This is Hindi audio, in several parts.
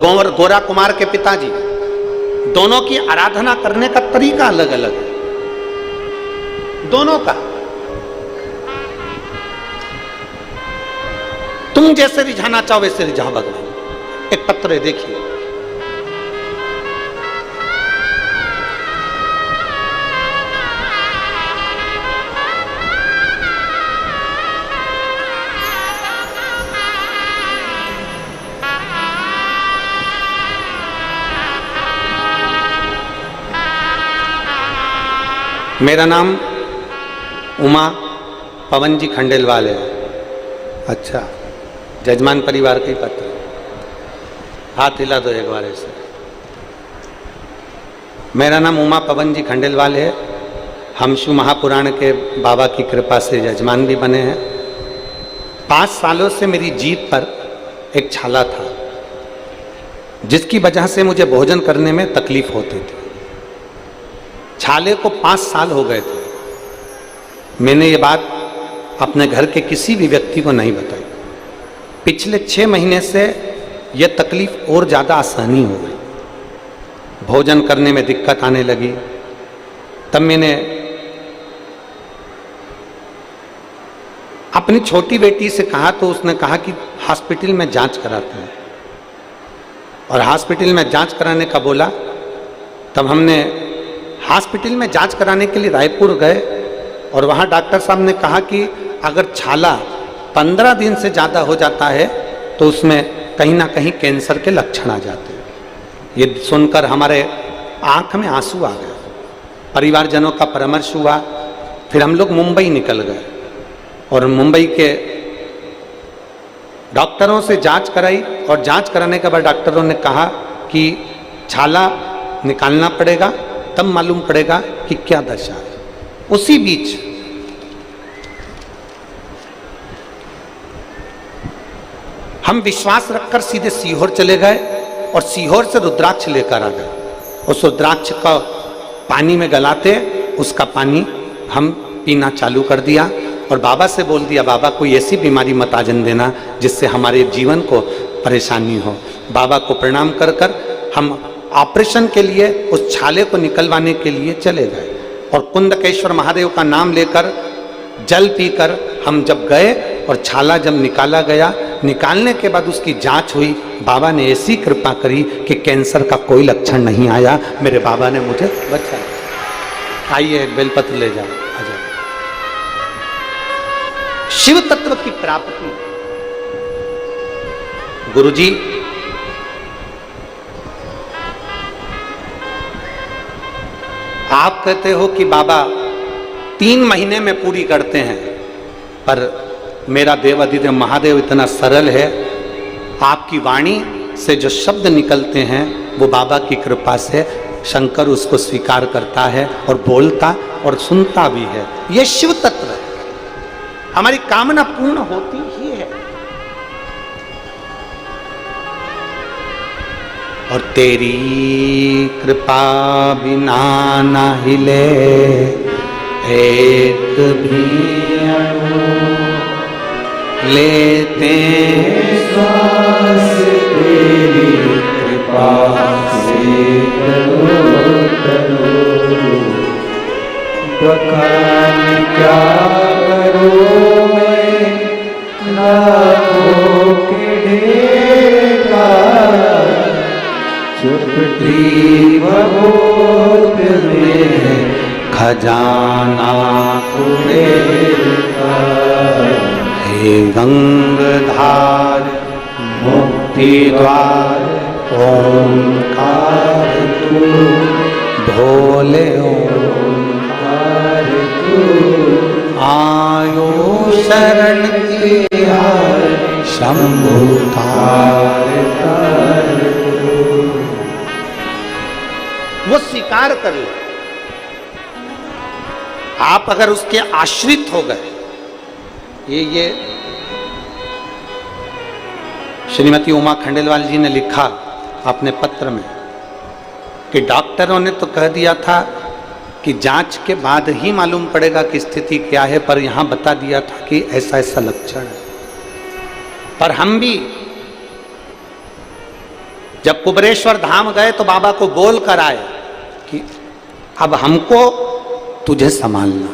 गोरा कुमार के पिताजी, दोनों की आराधना करने का तरीका अलग अलग है, दोनों का। तुम जैसे रिझाना चाहो वैसे रिझा भगवान। एक पत्र है, देखिए। मेरा नाम उमा पवन जी खंडेलवाल है। अच्छा, जजमान परिवार का ही पत्र। हाथ हिला दो एक बार ऐसे। मेरा नाम उमा पवन जी खंडेलवाल है। हम शिव महापुराण के बाबा की कृपा से जजमान भी बने हैं। 5 सालों से मेरी जीभ पर एक छाला था, जिसकी वजह से मुझे भोजन करने में तकलीफ होती थी। छाले को 5 साल हो गए थे। मैंने ये बात अपने घर के किसी भी व्यक्ति को नहीं बताई। पिछले 6 महीने से यह तकलीफ और ज़्यादा आसानी हो गई, भोजन करने में दिक्कत आने लगी। तब मैंने अपनी छोटी बेटी से कहा, तो उसने कहा कि हॉस्पिटल में जांच कराते हैं, और हॉस्पिटल में जांच कराने का बोला। तब हमने हॉस्पिटल में जांच कराने के लिए रायपुर गए, और वहाँ डॉक्टर साहब ने कहा कि अगर छाला 15 दिन से ज़्यादा हो जाता है तो उसमें कहीं ना कहीं कैंसर के लक्षण आ जाते हैं। ये सुनकर हमारे आँख में आंसू आ गए। परिवारजनों का परामर्श हुआ। फिर हम लोग मुंबई निकल गए, और मुंबई के डॉक्टरों से जांच कराई, और जांच कराने के बाद डॉक्टरों ने कहा कि छाला निकालना पड़ेगा, तब मालूम पड़ेगा कि क्या दशा है। उसी बीच हम विश्वास रखकर सीधे सीहोर चले गए, और सीहोर से रुद्राक्ष लेकर आ गए। उस रुद्राक्ष का पानी में गलाते उसका पानी हम पीना चालू कर दिया, और बाबा से बोल दिया, बाबा कोई ऐसी बीमारी मत आ जाने देना जिससे हमारे जीवन को परेशानी हो। बाबा को प्रणाम कर कर हम ऑपरेशन के लिए उस छाले को निकलवाने के लिए चले गए, और कुंदकेश्वर महादेव का नाम लेकर जल पीकर हम जब गए, और छाला जब निकाला गया, निकालने के बाद उसकी जांच हुई। बाबा ने ऐसी कृपा करी कि कैंसर का कोई लक्षण नहीं आया। मेरे बाबा ने मुझे बचाया। आइए एक बेलपत्र ले जाओ। शिव तत्व की प्राप्ति। गुरुजी, आप कहते हो कि बाबा 3 महीने में पूरी करते हैं, पर मेरा देव अधिदेव महादेव इतना सरल है। आपकी वाणी से जो शब्द निकलते हैं वो बाबा की कृपा से शंकर उसको स्वीकार करता है, और बोलता और सुनता भी है। यह शिव तत्व है। हमारी कामना पूर्ण होती ही है। और तेरी कृपा बिना ना हिले एक भी अणु, लेते श्वास तेरी कृपा से करो। बखान क्या करो मैं लाखों के ढेर का, चुपटी भगोत में खजाना कुबेर का। हे गंगधार मुक्ति द्वार ओंकार तू, भोले ओंकार तू। आयो शरण की हार शंभु तार तार। वो स्वीकार कर ले। आप अगर उसके आश्रित हो गए, ये श्रीमती उमा खंडेलवाल जी ने लिखा अपने पत्र में कि डॉक्टरों ने तो कह दिया था कि जांच के बाद ही मालूम पड़ेगा कि स्थिति क्या है, पर यहां बता दिया था कि ऐसा ऐसा लक्षण है। पर हम भी जब कुबरेश्वर धाम गए तो बाबा को बोल कर आए कि अब हमको तुझे संभालना,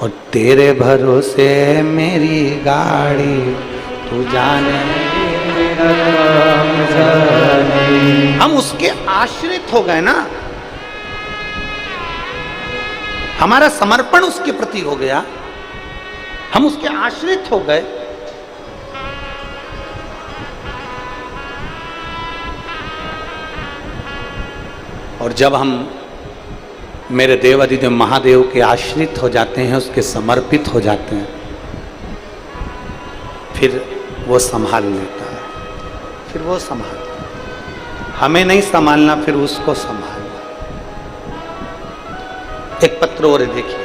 और तेरे भरोसे मेरी गाड़ी, तू जाने हम उसके आश्रित हो गए ना, हमारा समर्पण उसके प्रति हो गया, हम उसके आश्रित हो गए। और जब हम मेरे देव अधिदेव महादेव के आश्रित हो जाते हैं, उसके समर्पित हो जाते हैं, फिर वो संभाल लेता है, फिर वो संभालता है। हमें नहीं संभालना, फिर उसको संभालना। एक पत्र और देखिए,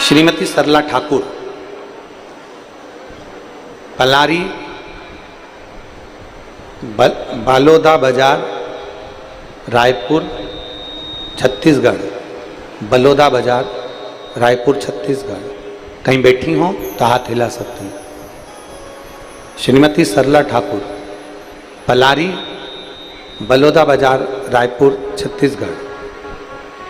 श्रीमती सरला ठाकुर, पलारी, बालोदा बाजार, रायपुर, छत्तीसगढ़। बलोदा बाजार, रायपुर, छत्तीसगढ़। कहीं बैठी हो तो हाथ हिला सकते हैं। श्रीमती सरला ठाकुर, पलारी, बलोदा बाजार, रायपुर, छत्तीसगढ़।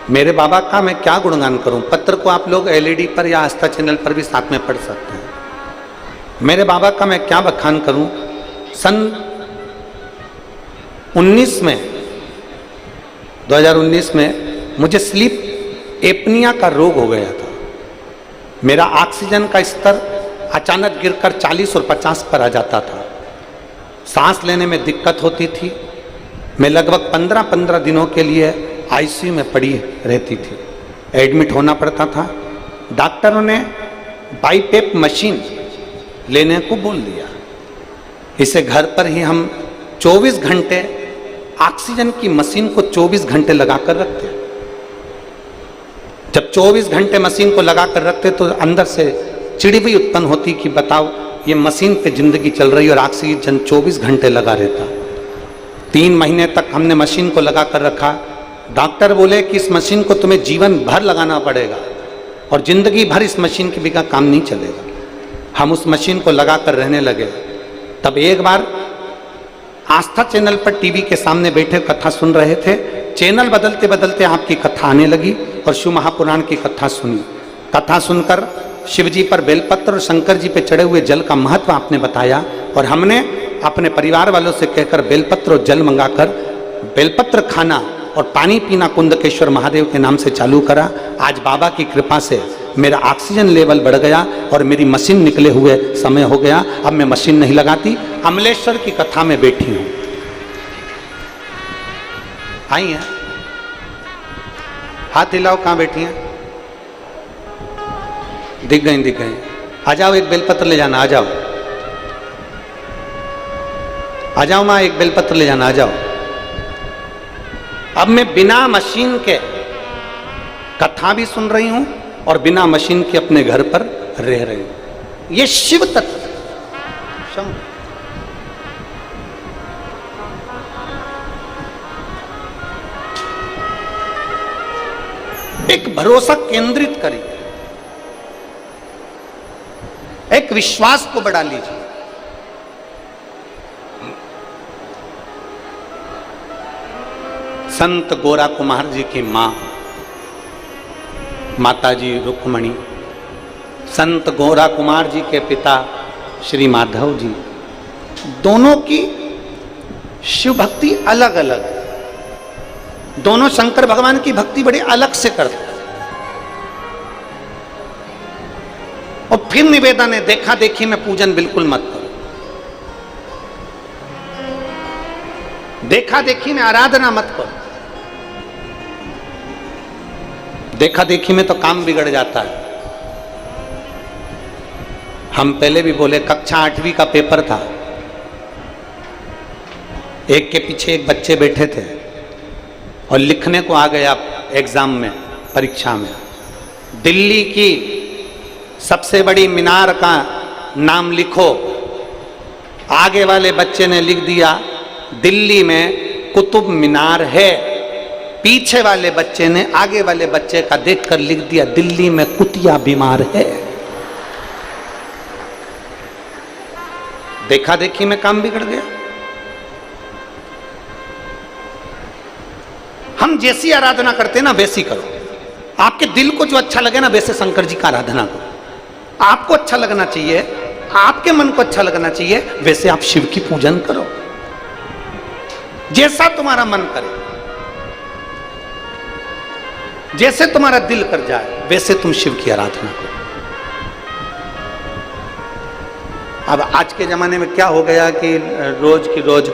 मेरे बाबा का मैं क्या गुणगान करूं। पत्र को आप लोग एलईडी पर या आस्था चैनल पर भी साथ में पढ़ सकते हैं। मेरे बाबा का मैं क्या बखान करूं। सन 2019 में मुझे स्लीप एपनिया का रोग हो गया था। मेरा ऑक्सीजन का स्तर अचानक गिरकर 40 और 50 पर आ जाता था। सांस लेने में दिक्कत होती थी। मैं लगभग 15 दिनों के लिए आईसीयू में पड़ी रहती थी, एडमिट होना पड़ता था। डॉक्टरों ने बाईपेप मशीन लेने को बोल दिया। इसे घर पर ही हम 24 घंटे ऑक्सीजन की मशीन को 24 घंटे लगाकर रखते। जब 24 घंटे मशीन को लगाकर रखते तो अंदर से चिड़ी भी उत्पन्न होती कि बताओ ये मशीन पे जिंदगी चल रही और ऑक्सीजन 24 घंटे लगा रहता। 3 महीने तक हमने मशीन को लगाकर रखा। डॉक्टर बोले कि इस मशीन को तुम्हें जीवन भर लगाना पड़ेगा और जिंदगी भर इस मशीन के बिना काम नहीं चलेगा। हम उस मशीन को लगाकर रहने लगे। तब एक बार आस्था चैनल पर टीवी के सामने बैठे कथा सुन रहे थे। चैनल बदलते बदलते आपकी कथा आने लगी और शिव महापुराण की कथा सुनी। कथा सुनकर शिव जी पर बेलपत्र और शंकर जी पे चढ़े हुए जल का महत्व आपने बताया और हमने अपने परिवार वालों से कहकर बेलपत्र और जल मंगाकर बेलपत्र खाना और पानी पीना कुंदकेश्वर महादेव के नाम से चालू करा। आज बाबा की कृपा से मेरा ऑक्सीजन लेवल बढ़ गया और मेरी मशीन निकले हुए समय हो गया। अब मैं मशीन नहीं लगाती, अमलेश्वर की कथा में बैठी हूं। आई हैं, हाथ हिलाओ, कहां बैठी हैं? दिख गई। आ जाओ, एक बेलपत्र ले जाना। आ जाओ माँ, एक बेलपत्र ले जाना। आ जाओ। अब मैं बिना मशीन के कथा भी सुन रही हूं और बिना मशीन के अपने घर पर रह रही हूं। ये शिव तत्व एक भरोसा केंद्रित करिए, एक विश्वास को बढ़ा लीजिए। संत गोरा कुमार जी की मां माताजी रुक्मणी, संत गोरा कुमार जी के पिता श्री माधव जी, दोनों की शिव भक्ति अलग अलग। दोनों शंकर भगवान की भक्ति बड़ी अलग से करते। और फिर निवेदन है, देखा देखी में पूजन बिल्कुल मत करो। देखा देखी में आराधना मत करो। देखा देखी में तो काम बिगड़ जाता है। हम पहले भी बोले, कक्षा 8वीं का पेपर था, एक के पीछे एक बच्चे बैठे थे और लिखने को आ गया एग्जाम में, परीक्षा में, दिल्ली की सबसे बड़ी मीनार का नाम लिखो। आगे वाले बच्चे ने लिख दिया दिल्ली में कुतुब मीनार है। पीछे वाले बच्चे ने आगे वाले बच्चे का देखकर लिख दिया दिल्ली में कुतिया बीमार है। देखा देखी में काम बिगड़ गया। हम जैसी आराधना करते ना वैसी करो। आपके दिल को जो अच्छा लगे ना वैसे शंकर जी का आराधना करो। आपको अच्छा लगना चाहिए, आपके मन को अच्छा लगना चाहिए, वैसे आप शिव की पूजन करो। जैसा तुम्हारा मन करे, जैसे तुम्हारा दिल कर जाए वैसे तुम शिव की आराधना करो। अब आज के ज़माने में क्या हो गया कि रोज की रोज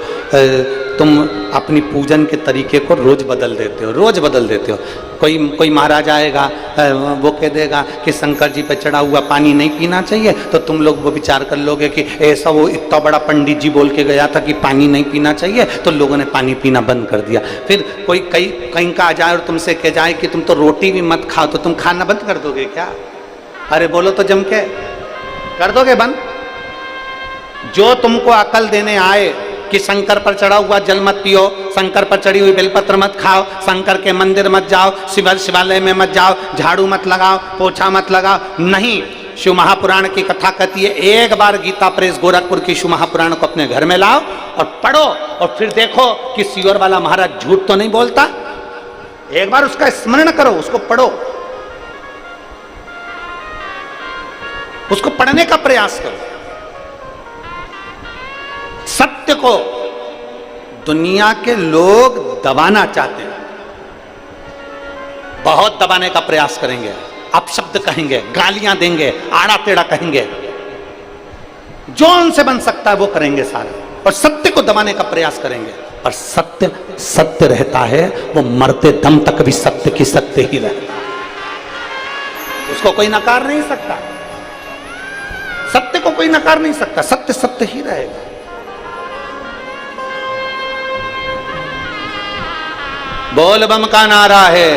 तुम अपनी पूजन के तरीके को रोज बदल देते हो, रोज बदल देते हो। कोई महाराज आएगा, वो कह देगा कि शंकर जी पे चढ़ा हुआ पानी नहीं पीना चाहिए, तो तुम लोग वो विचार कर लोगे कि ऐसा वो इतना बड़ा पंडित जी बोल के गया था कि पानी नहीं पीना चाहिए, तो लोगों ने पानी पीना बंद कर दिया। फिर कोई कहीं का आ जाए और तुमसे कह जाए कि तुम तो रोटी भी मत खाओ, तो तुम खाना बंद कर दोगे क्या? अरे बोलो तो जम के, कर दोगे बंद? जो तुमको अकल देने आए कि शंकर पर चढ़ा हुआ जल मत पियो, शंकर पर चढ़ी हुई बेलपत्र मत खाओ, शंकर के मंदिर मत जाओ, शिवालय में मत जाओ, झाड़ू मत लगाओ, पोछा मत लगाओ, नहीं। शिव महापुराण की कथा कहती है, एक बार गीता प्रेस गोरखपुर की शिव महापुराण को अपने घर में लाओ और पढ़ो, और फिर देखो कि सीहोर वाला महाराज झूठ तो नहीं बोलता। एक बार उसका स्मरण करो, उसको पढ़ो, उसको पढ़ने का प्रयास करो। सत्य को दुनिया के लोग दबाना चाहते हैं, बहुत दबाने का प्रयास करेंगे, अपशब्द कहेंगे, गालियां देंगे, आड़ा टेढ़ा कहेंगे, जो उनसे बन सकता है वो करेंगे सारे, और सत्य को दबाने का प्रयास करेंगे। और सत्य सत्य रहता है, वो मरते दम तक भी सत्य की सत्य ही रहता है, उसको कोई नकार नहीं सकता। सत्य को कोई नकार नहीं सकता, सत्य सत्य ही रहेगा। बोल बम का नारा है,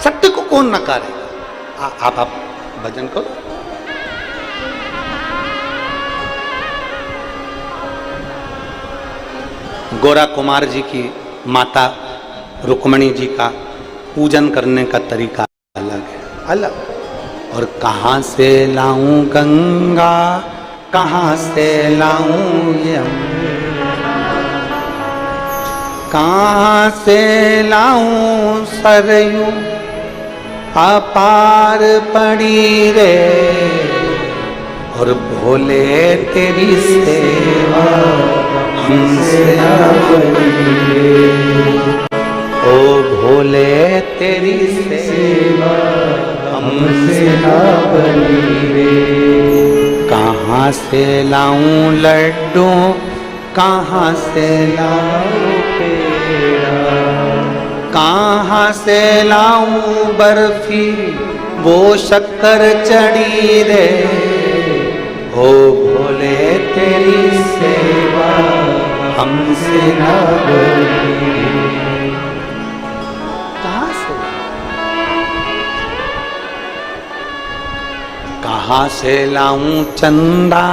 सत्य को कौन नकारेगा? आप भजन करो। गोरा कुमार जी की माता रुक्मणी जी का पूजन करने का तरीका अलग है, अलग। और कहां से लाऊं गंगा, कहां से लाऊं यमुना, कहां से लाऊं सरयू अपार पड़ी रे, और भोले तेरी सेवा हमसे ना बनी रे, ओ भोले तेरी सेवा हमसे ना बनी रे। कहां से लाऊं लड्डू, कहां से लाऊं पेड़ा, कहां से लाऊं बर्फी वो शक्कर चढ़ी रे, ओ भोले तेरी सेवा हमसे ना बनी। कहां से? कहां से लाऊं चंदा,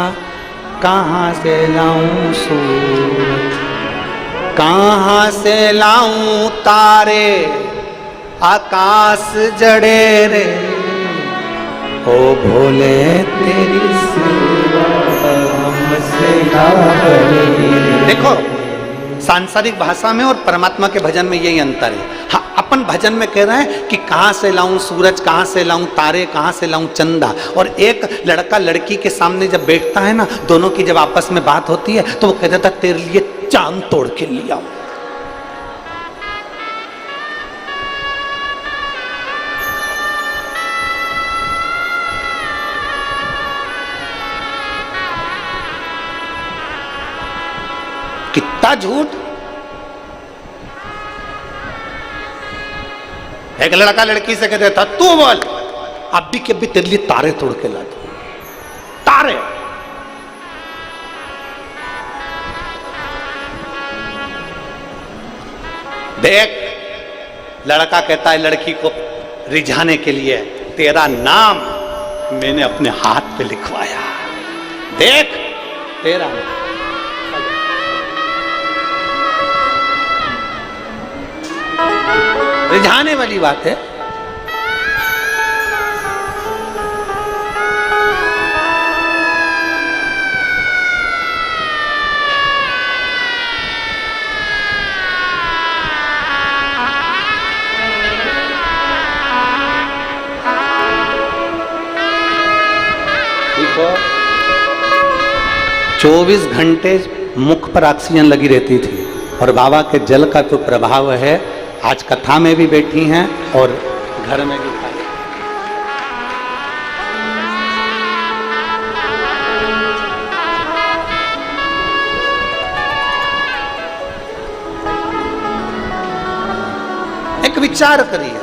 कहां से लाऊं सूरज, कहां से लाऊं तारे आकाश जड़े रे, ओ भोले तेरी सेवा हमसे ना बनी। देखो, सांसारिक भाषा में और परमात्मा के भजन में यही अंतर है। हाँ, अपन भजन में कह रहे हैं कि कहां से लाऊं सूरज, कहां से लाऊं तारे, कहां से लाऊं चंदा, और एक लड़का लड़की के सामने जब बैठता है ना, दोनों की जब आपस में बात होती है तो वो कह देता तेरे लिए चांद तोड़ के लिया हूं। कितना झूठ। एक लड़का लड़की से कहते था तू बोल, अब भी के भी तेरे लिए तारे तोड़ के ला दूं, तारे। देख, लड़का कहता है लड़की को रिझाने के लिए, तेरा नाम मैंने अपने हाथ पे लिखवाया, देख तेरा नाम। रिझाने वाली बात है। देखो, 24 घंटे मुख पर ऑक्सीजन लगी रहती थी और बाबा के जल का तो प्रभाव है। आज कथा में भी बैठी हैं और घर में भी खाई। एक विचार करिए,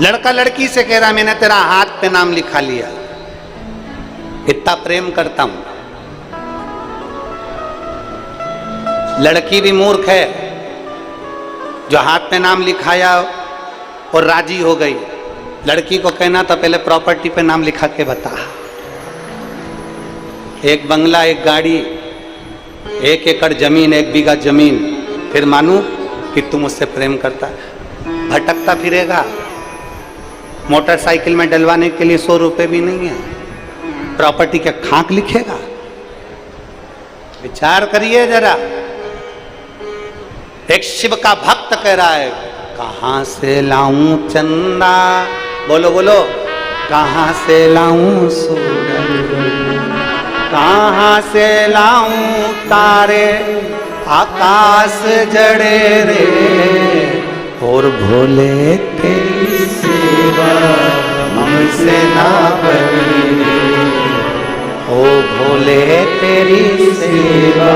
लड़का लड़की से कह रहा मैंने तेरा हाथ पे नाम लिखा लिया, इतना प्रेम करता हूं। लड़की भी मूर्ख है जो हाथ पे नाम लिखाया और राजी हो गई। लड़की को कहना था पहले प्रॉपर्टी पे नाम लिखा के बता, एक बंगला, एक गाड़ी, 1 एकड़ जमीन, 1 बीघा जमीन, फिर मानू कि तू मुझसे प्रेम करता है। भटकता फिरेगा, मोटरसाइकिल में डलवाने के लिए 100 रुपए भी नहीं है, प्रॉपर्टी का खाक लिखेगा। विचार करिए जरा। एक शिव का भक्त कह रहा है कहां से लाऊं चंदा, बोलो बोलो, कहां से लाऊं सूरज, कहां से लाऊं तारे, आकाश जड़े रे, और भोले तेरी सेवा हमसे ना बनी, ओ भोले तेरी सेवा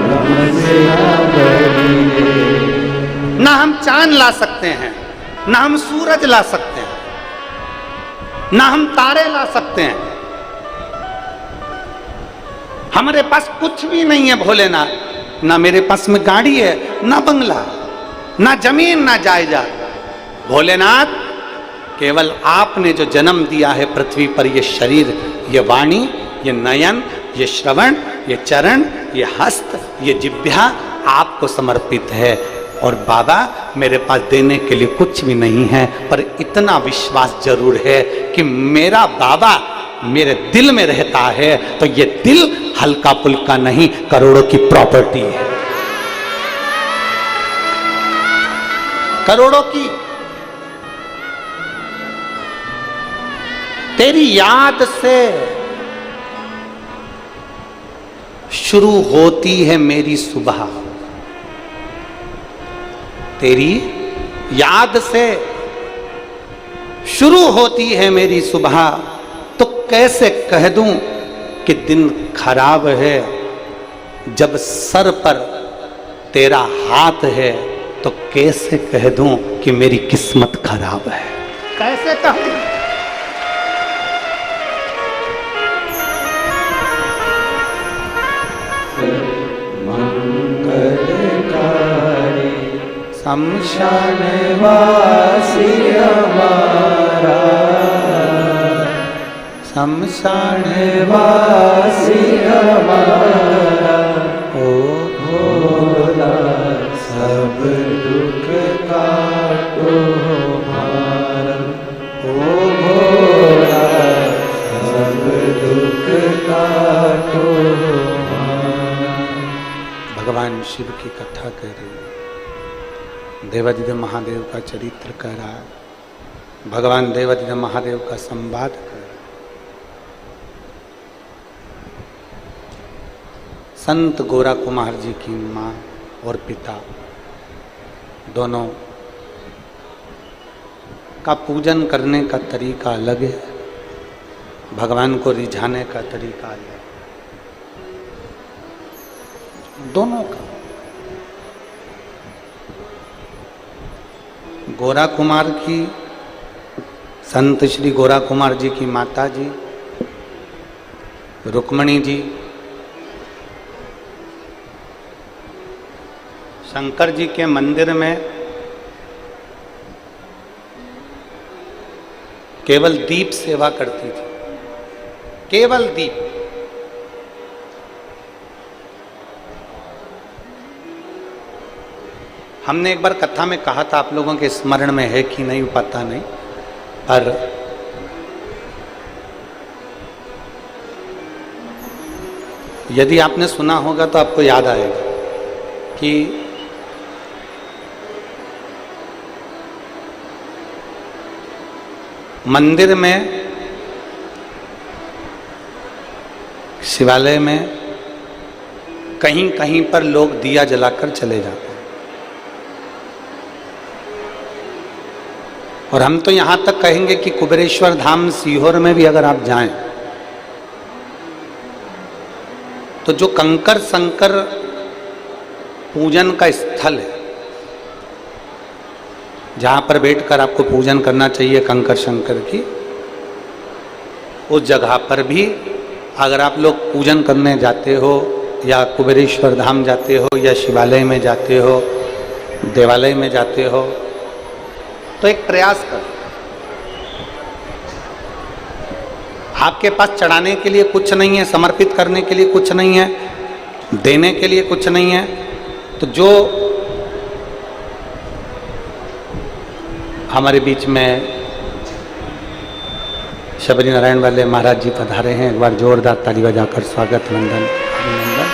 हमसे ना बनी। ना हम चांद ला सकते हैं, ना हम सूरज ला सकते हैं, ना हम तारे ला सकते हैं। हमारे पास कुछ भी नहीं है भोलेनाथ, ना मेरे पास में गाड़ी है, ना बंगला, ना जमीन, ना जायदाद। भोलेनाथ केवल आपने जो जन्म दिया है पृथ्वी पर, ये शरीर, ये वाणी, ये नयन, ये श्रवण, ये चरण, ये हस्त, ये जिह्वा आपको समर्पित है। और बाबा मेरे पास देने के लिए कुछ भी नहीं है, पर इतना विश्वास जरूर है कि मेरा बाबा मेरे दिल में रहता है, तो ये दिल हल्का फुल्का नहीं, करोड़ों की प्रॉपर्टी है, करोड़ों की। तेरी याद से शुरू होती है मेरी सुबह, तेरी याद से शुरू होती है मेरी सुबह, तो कैसे कह दूं कि दिन खराब है, जब सर पर तेरा हाथ है, तो कैसे कह दूं कि मेरी किस्मत खराब है, कैसे कहूं। शमशान वासी हमारा, शमशान वासी हमारा, ओ भोला सब दुख काटो हमारा, ओ भोला सब दुख काटो हमारा। भगवान शिव की कथा कह रही है, देवादिदेव महादेव का चरित्र कह रहा है, भगवान देवादिदेव महादेव का संवाद कर रहा है। संत गोरा कुमार जी की माँ और पिता दोनों का पूजन करने का तरीका अलग है, भगवान को रिझाने का तरीका अलग है, दोनों का। गोरा कुमार की, संत श्री गोरा कुमार जी की माता जी रुक्मणी जी शंकर जी के मंदिर में केवल दीप सेवा करती थी, केवल दीप। हमने एक बार कथा में कहा था, आप लोगों के स्मरण में है कि नहीं पता नहीं, पर यदि आपने सुना होगा तो आपको याद आएगा कि मंदिर में, शिवालय में कहीं कहीं पर लोग दिया जलाकर चले जाते हैं। और हम तो यहां तक कहेंगे कि कुबेरेश्वर धाम सीहोर में भी अगर आप जाएं तो जो कंकर शंकर पूजन का स्थल है, जहां पर बैठकर आपको पूजन करना चाहिए कंकर शंकर की, उस जगह पर भी अगर आप लोग पूजन करने जाते हो या कुबेरेश्वर धाम जाते हो या शिवालय में जाते हो, देवालय में जाते हो, तो एक प्रयास करो। आपके पास चढ़ाने के लिए कुछ नहीं है, समर्पित करने के लिए कुछ नहीं है, देने के लिए कुछ नहीं है, तो जो हमारे बीच में शबरी नारायण वाले महाराज जी पधारे हैं, एक बार जोरदार ताली बजाकर स्वागत, वंदन, अभिनंदन।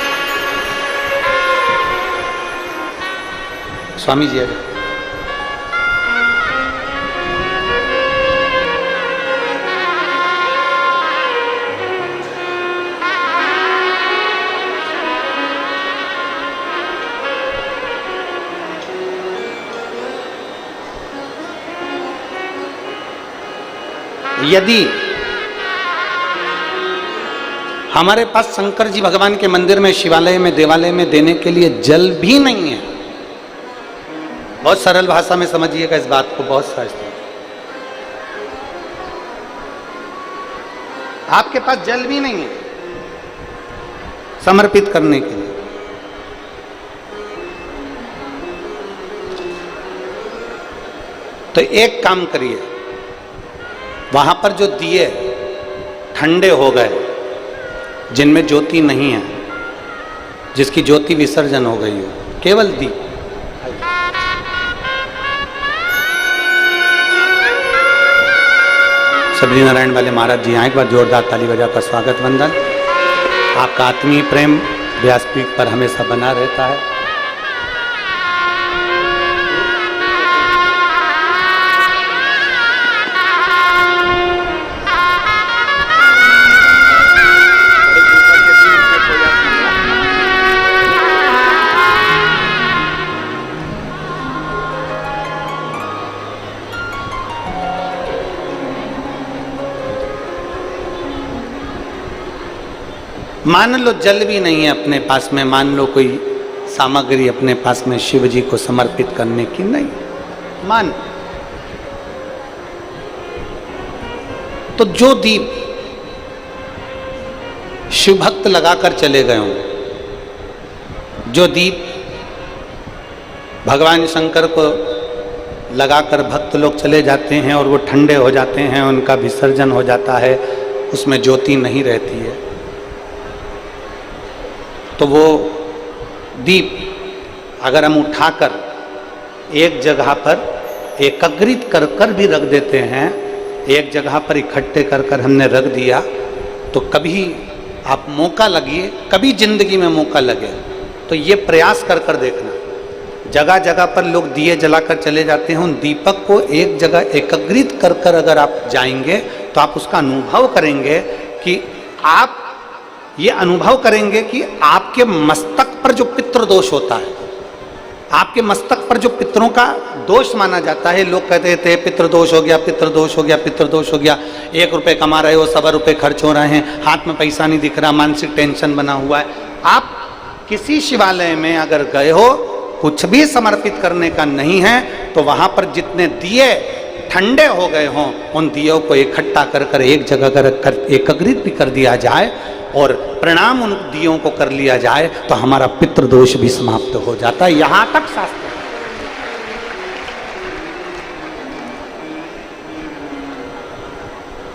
स्वामी जी अगर यदि हमारे पास शंकर जी भगवान के मंदिर में, शिवालय में, देवालय में देने के लिए जल भी नहीं है, बहुत सरल भाषा में समझिएगा इस बात को, बहुत सहज। आपके पास जल भी नहीं है समर्पित करने के लिए, तो एक काम करिए, वहां पर जो दिए ठंडे हो गए, जिनमें ज्योति नहीं है, जिसकी ज्योति विसर्जन हो गई हो, केवल दीप, शबरी नारायण वाले महाराज जी यहाँ एक बार जोरदार ताली बजाकर स्वागत, वंदन। आपका आत्मीय प्रेम व्यासपीठ पर हमेशा बना रहता है। मान लो जल भी नहीं है अपने पास में, मान लो कोई सामग्री अपने पास में शिव जी को समर्पित करने की नहीं, मान तो जो दीप शिव भक्त लगाकर चले गए हों, जो दीप भगवान शंकर को लगाकर भक्त लोग चले जाते हैं और वो ठंडे हो जाते हैं, उनका विसर्जन हो जाता है, उसमें ज्योति नहीं रहती है, तो वो दीप अगर हम उठाकर एक जगह पर एकत्रित कर कर भी रख देते हैं, एक जगह पर इकट्ठे कर कर हमने रख दिया, तो कभी आप मौका लगिए, कभी जिंदगी में मौका लगे तो ये प्रयास कर कर देखना, जगह जगह पर लोग दिए जलाकर चले जाते हैं, उन दीपक को एक जगह एकत्रित कर कर अगर आप जाएंगे तो आप उसका अनुभव करेंगे कि आप ये अनुभव करेंगे कि आपके मस्तक पर जो पितृ दोष होता है, आपके मस्तक पर जो पितरों का दोष माना जाता है, लोग कहते थे पितृ दोष हो गया, पितृ दोष हो गया, पितृ दोष हो गया, 1 रुपये कमा रहे हो, 1.25 रुपये खर्च हो रहे हैं, हाथ में पैसा नहीं दिख रहा, मानसिक टेंशन बना हुआ है। आप किसी शिवालय में अगर गए हो, कुछ भी समर्पित करने का नहीं है, तो वहां पर जितने दिए ठंडे हो गए हों, उन दियों को इकट्ठा कर कर एक जगह कर एकत्रित भी कर दिया जाए और प्रणाम उन दियों को कर लिया जाए तो हमारा पितृदोष भी समाप्त हो जाता है। यहां तक शास्त्र।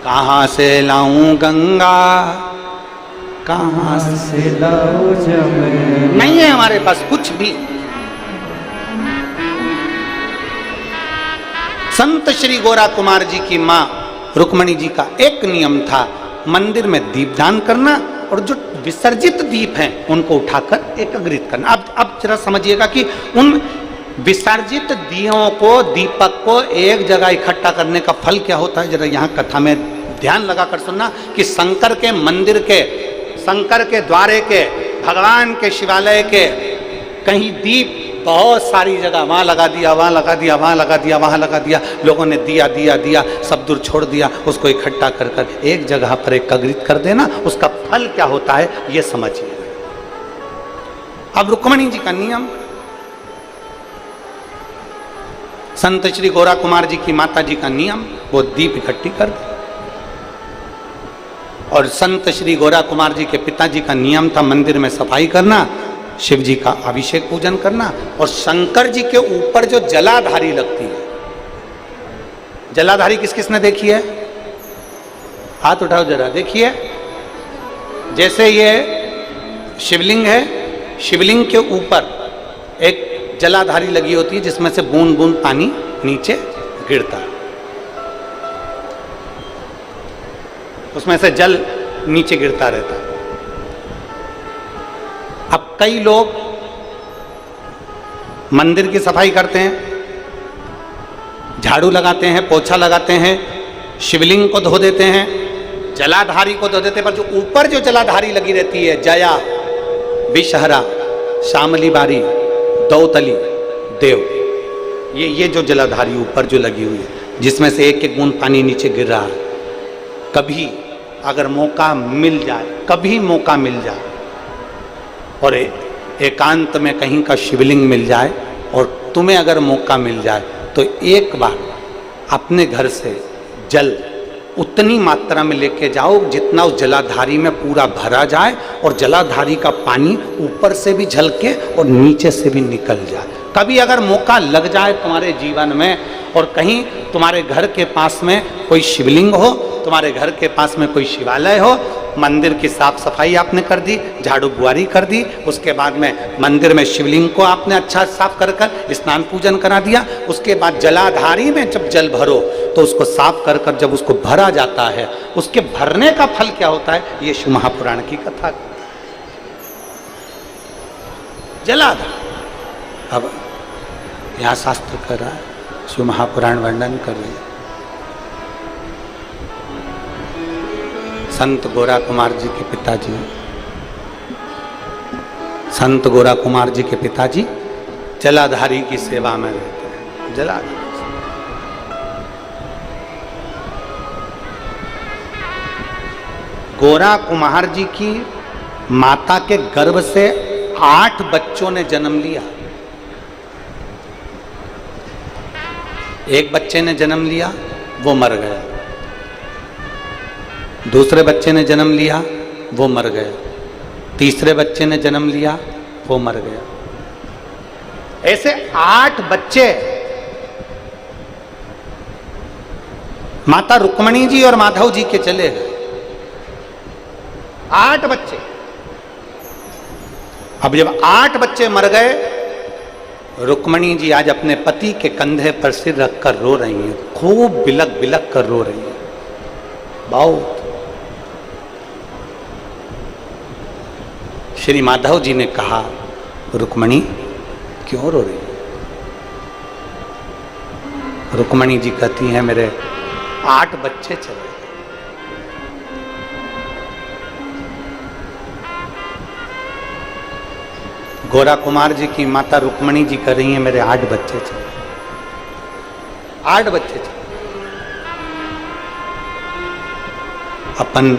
कहां से लाऊं गंगा, कहां से लाऊं जमुना, नहीं है हमारे पास कुछ भी। संत श्री गोरा कुमार जी की मां रुक्मणी जी का एक नियम था, मंदिर में दीपदान करना और जो विसर्जित दीप हैं उनको उठाकर एकत्रित करना। अब जरा समझिएगा कि उन विसर्जित दियों को, दीपक को एक जगह इकट्ठा करने का फल क्या होता है। जरा यहाँ कथा में ध्यान लगाकर सुनना कि शंकर के मंदिर के, शंकर के द्वारे के, भगवान के शिवालय के कहीं दीप बहुत सारी जगह वहाँ लगा दिया, वहाँ लगा दिया, वहाँ लगा दिया, वहाँ लगा दिया, लोगों ने दिया दिया दिया सब दूर छोड़ दिया, उसको इकट्ठा कर कर एक जगह पर एकत्रित कर देना, उसका फल क्या होता है ये समझिए। अब रुक्मणी जी का नियम, संत श्री गोरा कुमार जी की माता जी का नियम, वो दीप इकट्ठी कर दे। और संत श्री गोरा कुमार जी के पिताजी का नियम था मंदिर में सफाई करना, शिव जी का अभिषेक पूजन करना और शंकर जी के ऊपर जो जलाधारी लगती है। जलाधारी किस किस ने देखी है? हाथ उठाओ जरा, देखिए। जैसे ये शिवलिंग है, शिवलिंग के ऊपर एक जलाधारी लगी होती है जिसमें से बूंद बूंद पानी नीचे गिरता है, उसमें से जल नीचे गिरता रहता है। अब कई लोग मंदिर की सफाई करते हैं, झाड़ू लगाते हैं, पोछा लगाते हैं, शिवलिंग को धो देते हैं, जलाधारी को धो देते हैं, पर जो ऊपर जो जलाधारी लगी रहती है, जया, विषहरा, श्यामली बारी, दौतली, देव, ये जो जलाधारी ऊपर जो लगी हुई है जिसमें से एक एक बूंद पानी नीचे गिर रहा है, कभी अगर मौका मिल जाए, कभी मौका मिल जाए और एकांत में कहीं का शिवलिंग मिल जाए और तुम्हें अगर मौका मिल जाए तो एक बार अपने घर से जल उतनी मात्रा में लेके जाओ जितना उस जलाधारी में पूरा भरा जाए और जलाधारी का पानी ऊपर से भी झलके और नीचे से भी निकल जाए। कभी अगर मौका लग जाए तुम्हारे जीवन में और कहीं तुम्हारे घर के पास में कोई शिवलिंग हो, तुम्हारे घर के पास में कोई शिवालय हो, मंदिर की साफ सफाई आपने कर दी, झाड़ू बुआरी कर दी, उसके बाद में मंदिर में शिवलिंग को आपने अच्छा साफ कर कर स्नान पूजन करा दिया, उसके बाद जलाधारी में जब जल भरो तो उसको साफ कर कर जब उसको भरा जाता है, उसके भरने का फल क्या होता है ये शिव महापुराण की कथा। जलाधार अब यहाँ शास्त्र कर रहा है, शिव महापुराण वर्णन कर रही है। संत गोरा कुमार जी के पिताजी, संत गोरा कुमार जी के पिताजी जलाधारी की सेवा में रहते हैं। जलाधारी गोरा कुमार जी की माता के गर्भ से 8 बच्चों ने जन्म लिया। एक बच्चे ने जन्म लिया, वो मर गया। दूसरे बच्चे ने जन्म लिया, वो मर गया। तीसरे बच्चे ने जन्म लिया, वो मर गया। ऐसे 8 बच्चे माता रुक्मणी जी और माधव जी के चले गए। 8 बच्चे। अब जब 8 बच्चे मर गए, रुक्मणी जी आज अपने पति के कंधे पर सिर रखकर रो रही हैं, खूब बिलक बिलक कर रो रही हैं। बहुत। श्री माधव जी ने कहा, रुक्मणी क्यों रो रही है? रुक्मणी जी कहती हैं, मेरे 8 बच्चे चले। गोरा कुमार जी की माता रुक्मणी जी कह रही हैं, मेरे 8 बच्चे चले। 8 बच्चे चले। अपन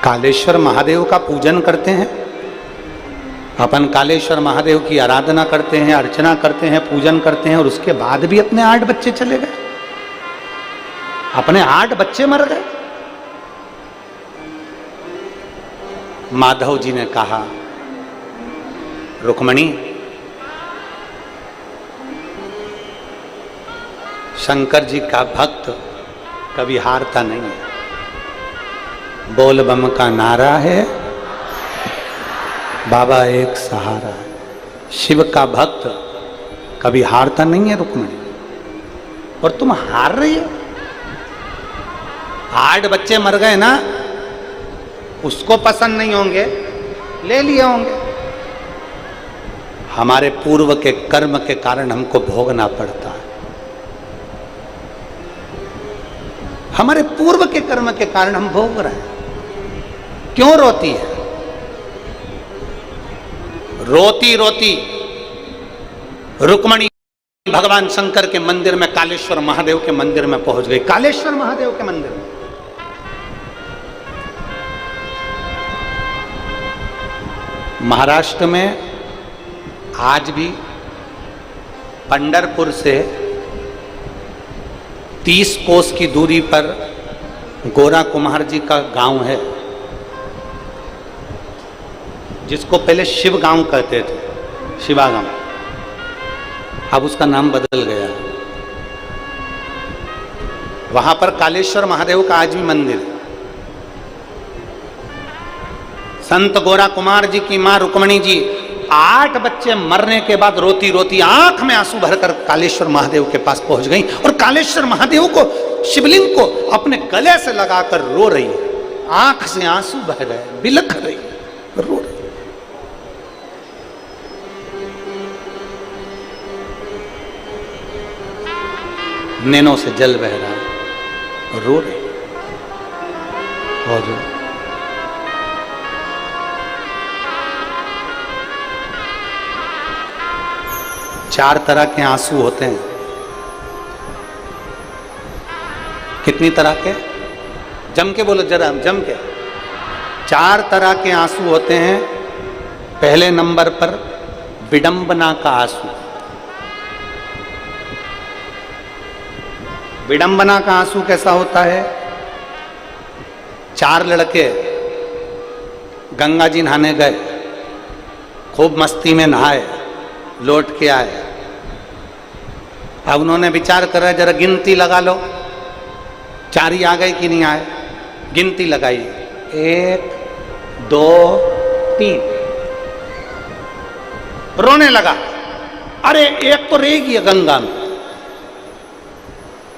कालेश्वर महादेव का पूजन करते हैं, अपन कालेश्वर महादेव की आराधना करते हैं, अर्चना करते हैं, पूजन करते हैं और उसके बाद भी अपने 8 बच्चे चले गए, अपने 8 बच्चे मर गए। माधव जी ने कहा, रुक्मणी, शंकर जी का भक्त कभी हारता नहीं है। बोल बम का नारा है, बाबा एक सहारा है। शिव का भक्त कभी हारता नहीं है रुक्मणी, और तुम हार रही हो। 8 बच्चे मर गए ना, उसको पसंद नहीं होंगे, ले लिए होंगे। हमारे पूर्व के कर्म के कारण हमको भोगना पड़ता है। हमारे पूर्व के कर्म के कारण हम भोग रहे हैं। क्यों रोती है? रोती रोती रुक्मणी भगवान शंकर के मंदिर में, कालेश्वर महादेव के मंदिर में पहुंच गई। कालेश्वर महादेव के मंदिर में महाराष्ट्र में आज भी पंढरपुर से 30 कोस की दूरी पर गोरा कुमार जी का गांव है, जिसको पहले शिव गांव कहते थे, शिवा गांव। अब उसका नाम बदल गया। वहां पर कालेश्वर महादेव का आज भी मंदिर है। संत गोरा कुमार जी की मां रुक्मणी जी 8 बच्चे मरने के बाद रोती रोती आंख में आंसू भरकर कालेश्वर महादेव के पास पहुंच गई, और कालेश्वर महादेव को, शिवलिंग को अपने गले से लगाकर रो रही है। आंख से आंसू बह रहे, बिलख रही, रो रही। नैनों से जल बह रहा है, रो रही। और 4 तरह के आंसू होते हैं। कितनी तरह के? जम के बोलो जरा, जम के। 4 तरह के आंसू होते हैं। पहले नंबर पर विडंबना का आंसू। विडंबना का आंसू कैसा होता है? 4 लड़के गंगा जी नहाने गए, खूब मस्ती में नहाए, लौट के आए। अब उन्होंने विचार करा, जरा गिनती लगा लो, 4 ही आ गए कि नहीं आए। गिनती लगाई, 1 2 3। रोने लगा, अरे एक तो रहेगी गंगा में।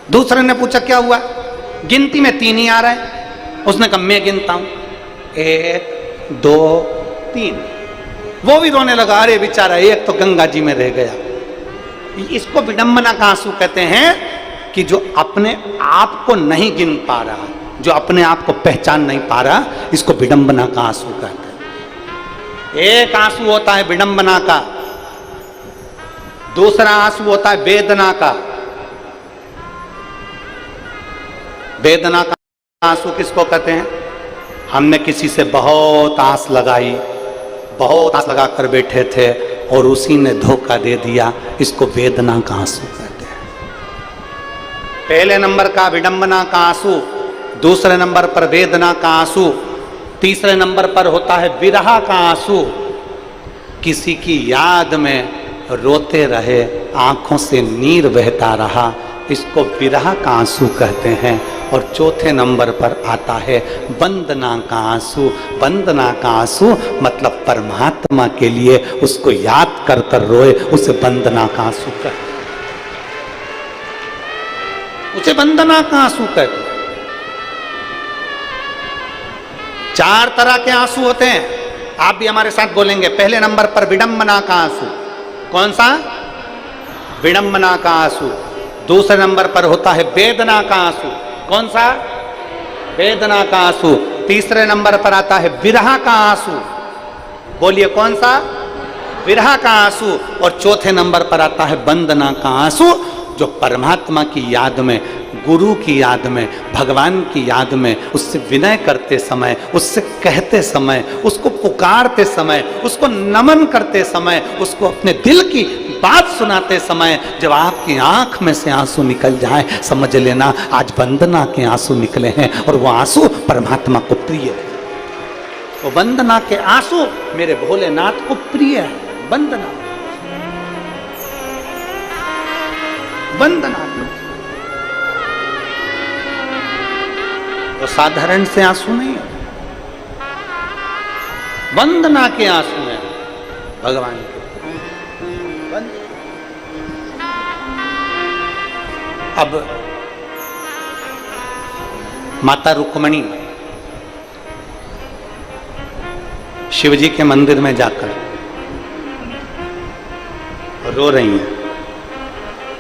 दूसरे ने पूछा क्या हुआ? गिनती में 3 ही आ रहा है। उसने कहा मैं गिनता हूं, 1 2 3। वो भी रोने लगा, अरे बेचारा एक तो गंगा जी में रह गया। इसको विडंबना का आंसू कहते हैं, कि जो अपने आप को नहीं गिन पा रहा, जो अपने आप को पहचान नहीं पा रहा, इसको विडंबना का आंसू कहते हैं। एक आंसू होता है विडंबना का, दूसरा आंसू होता है वेदना का। वेदना का आंसू किसको कहते हैं? हमने किसी से बहुत आस लगाई, बहुत आस लगा कर बैठे थे और उसी ने धोखा दे दिया, इसको वेदना का आंसू कहते हैं। पहले नंबर का विडंबना का आंसू, दूसरे नंबर पर वेदना का आंसू, तीसरे नंबर पर होता है विरह का आंसू। किसी की याद में रोते रहे, आंखों से नीर बहता रहा, इसको विरह का आंसू कहते हैं। और चौथे नंबर पर आता है वंदना का आंसू। वंदना का आंसू मतलब परमात्मा के लिए उसको याद कर कर रोए, उसे वंदना का आंसू कहते हैं। उसे वंदना का आंसू कहते हैं। 4 तरह के आंसू होते हैं। आप भी हमारे साथ बोलेंगे। पहले नंबर पर विडंबना का आंसू। कौन सा? विडंबना का आंसू। दूसरे नंबर पर होता है वेदना का आंसू। कौन सा? वेदना का आंसू। तीसरे नंबर पर आता है विरह का आंसू। बोलिए कौन सा? विरह का आंसू। और चौथे नंबर पर आता है वंदना का आंसू, जो परमात्मा की याद में गुरु की याद में, भगवान की याद में, उससे विनय करते समय, उससे कहते समय, उसको पुकारते समय, उसको नमन करते समय, उसको अपने दिल की बात सुनाते समय जब आपकी आंख में से आंसू निकल जाए, समझ लेना आज वंदना के आंसू निकले हैं और वो आंसू परमात्मा को प्रिय है। वो वंदना के आंसू मेरे भोलेनाथ को प्रिय है। वंदना, वंदना तो साधारण से आंसू नहीं है, वंदना के आंसू हैं भगवान के। अब माता रुक्मणी शिवजी के मंदिर में जाकर रो रही हैं।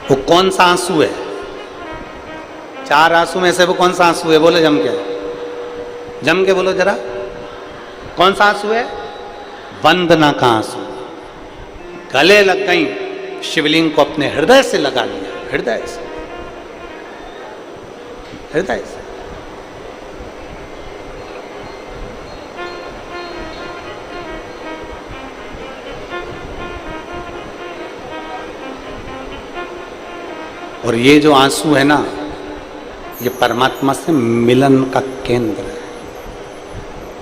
वो कौन सा आंसू है? 4 आंसू में से वो कौन सा आंसू है? बोलो जम के, जम के बोलो जरा, कौन सा आंसू है? वंदना का आंसू। गले लग गई, शिवलिंग को अपने हृदय से लगा लिया, हृदय से, हृदय से। और ये जो आंसू है ना, ये परमात्मा से मिलन का केंद्र है।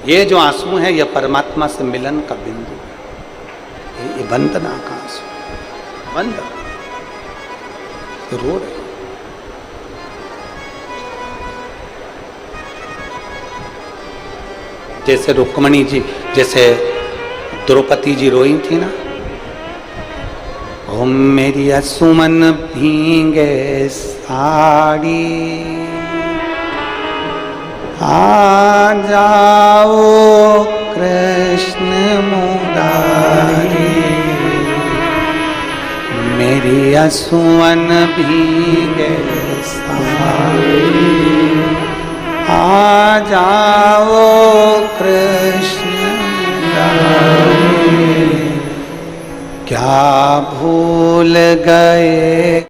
ये जो आंसू है ये परमात्मा से मिलन का बिंदु है। ये वंदना का आंसू, वंदना रो रहे। जैसे रुक्मणी जी, जैसे द्रौपदी जी रोई थी ना, ओ मेरी असुमन भींगे साड़ी, आ जाओ कृष्ण मुरारी, मेरी असुमन भींगे साड़ी, आ जाओ कृष्ण मुरारी, क्या भूल गए